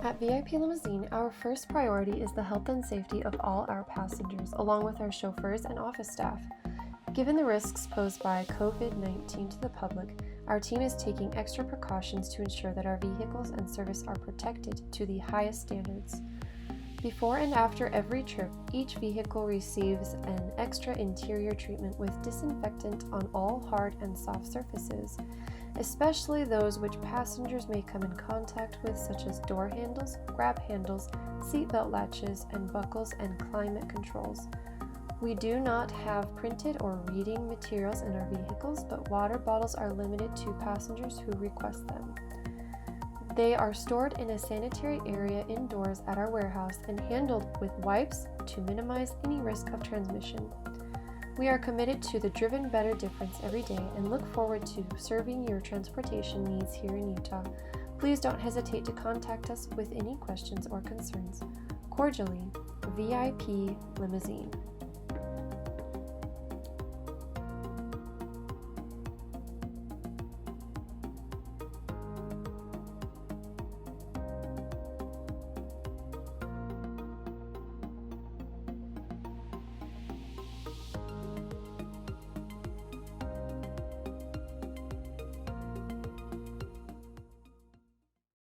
At VIP Limousine, our first priority is the health and safety of all our passengers, along with our chauffeurs and office staff. Given the risks posed by COVID-19 to the public, our team is taking extra precautions to ensure that our vehicles and service are protected to the highest standards. Before and after every trip, each vehicle receives an extra interior treatment with disinfectant on all hard and soft surfaces, especially those which passengers may come in contact with, such as door handles, grab handles, seatbelt latches, and buckles and climate controls. We do not have printed or reading materials in our vehicles, but water bottles are limited to passengers who request them. They are stored in a sanitary area indoors at our warehouse and handled with wipes to minimize any risk of transmission. We are committed to the Driven Better difference every day and look forward to serving your transportation needs here in Utah. Please don't hesitate to contact us with any questions or concerns. Cordially, VIP Limousine.